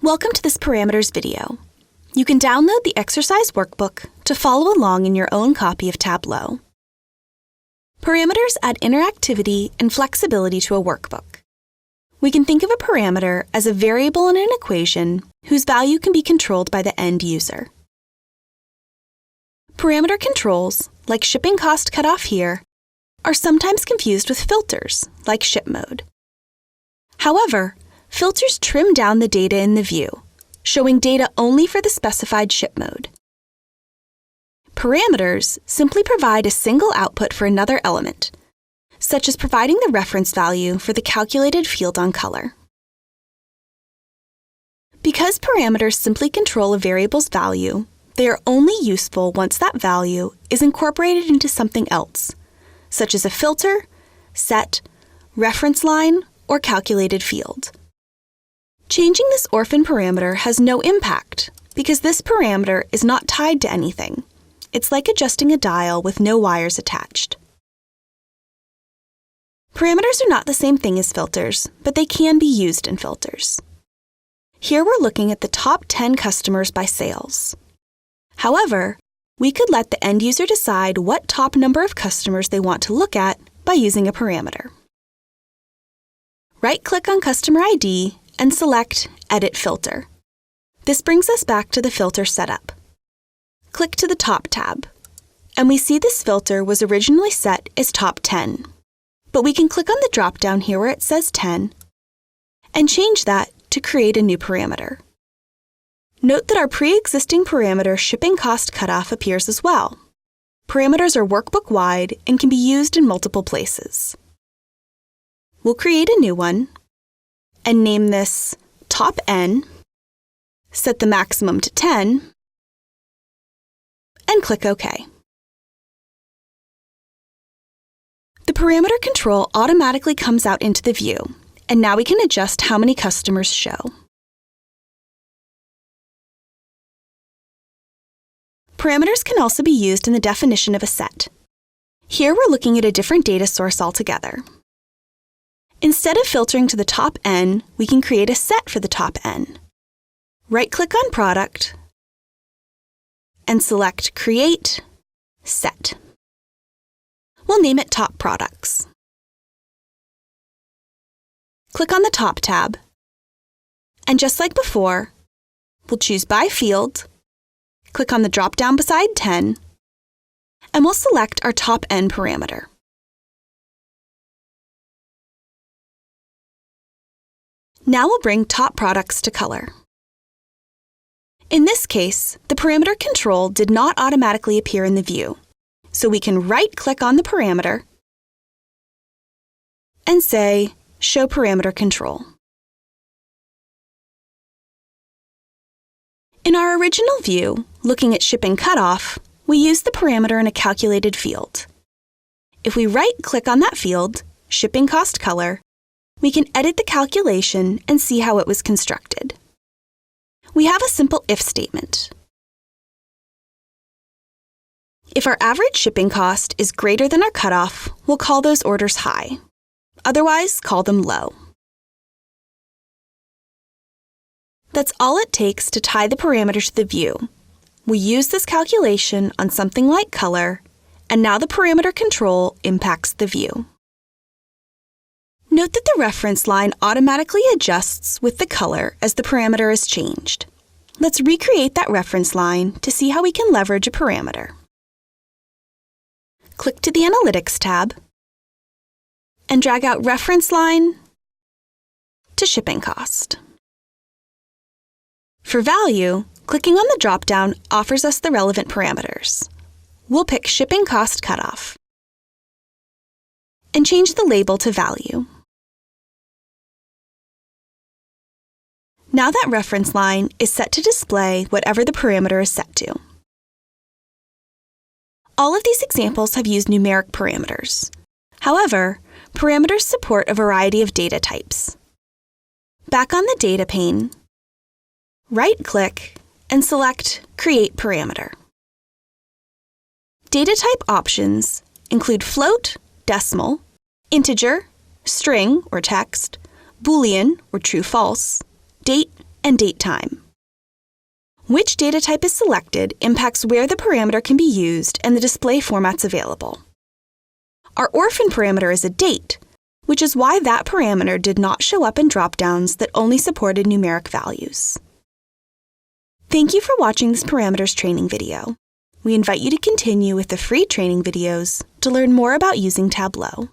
Welcome to this parameters video. You can download the exercise workbook to follow along in your own copy of Tableau. Parameters add interactivity and flexibility to a workbook. We can think of a parameter as a variable in an equation whose value can be controlled by the end user. Parameter controls, like shipping cost cutoff here, are sometimes confused with filters, like ship mode. However, filters trim down the data in the view, showing data only for the specified ship mode. Parameters simply provide a single output for another element, such as providing the reference value for the calculated field on color. Because parameters simply control a variable's value, they are only useful once that value is incorporated into something else, such as a filter, set, reference line, or calculated field. Changing this orphan parameter has no impact because this parameter is not tied to anything. It's like adjusting a dial with no wires attached. Parameters are not the same thing as filters, but they can be used in filters. Here we're looking at the top 10 customers by sales. However, we could let the end user decide what top number of customers they want to look at by using a parameter. Right-click on Customer ID and select Edit Filter. This brings us back to the filter setup. Click to the Top tab, and we see this filter was originally set as Top 10. But we can click on the drop-down here where it says 10 and change that to create a new parameter. Note that our pre-existing parameter shipping cost cutoff appears as well. Parameters are workbook-wide and can be used in multiple places. We'll create a new one and name this Top N, set the maximum to 10, and click OK. The parameter control automatically comes out into the view, and now we can adjust how many customers show. Parameters can also be used in the definition of a set. Here we're looking at a different data source altogether. Instead of filtering to the top N, we can create a set for the top N. Right-click on Product and select Create Set. We'll name it Top Products. Click on the Top tab, and just like before, we'll choose By Field, click on the drop-down beside 10, and we'll select our Top N parameter. Now we'll bring Top Products to color. In this case, the parameter control did not automatically appear in the view, so we can right-click on the parameter and say Show Parameter Control. In our original view, looking at shipping cutoff, we used the parameter in a calculated field. If we right-click on that field, Shipping Cost Color, we can edit the calculation and see how it was constructed. We have a simple if statement. If our average shipping cost is greater than our cutoff, we'll call those orders high. Otherwise, call them low. That's all it takes to tie the parameter to the view. We use this calculation on something like color, and now the parameter control impacts the view. Note that the reference line automatically adjusts with the color as the parameter is changed. Let's recreate that reference line to see how we can leverage a parameter. Click to the Analytics tab and drag out Reference Line to Shipping Cost. For value, clicking on the drop-down offers us the relevant parameters. We'll pick Shipping Cost Cutoff and change the label to Value. Now that reference line is set to display whatever the parameter is set to. All of these examples have used numeric parameters. However, parameters support a variety of data types. Back on the Data pane, right-click and select Create Parameter. Data type options include float, decimal, integer, string or text, Boolean or true-false, date, and date time. Which data type is selected impacts where the parameter can be used and the display formats available. Our orphan parameter is a date, which is why that parameter did not show up in dropdowns that only supported numeric values. Thank you for watching this parameters training video. We invite you to continue with the free training videos to learn more about using Tableau.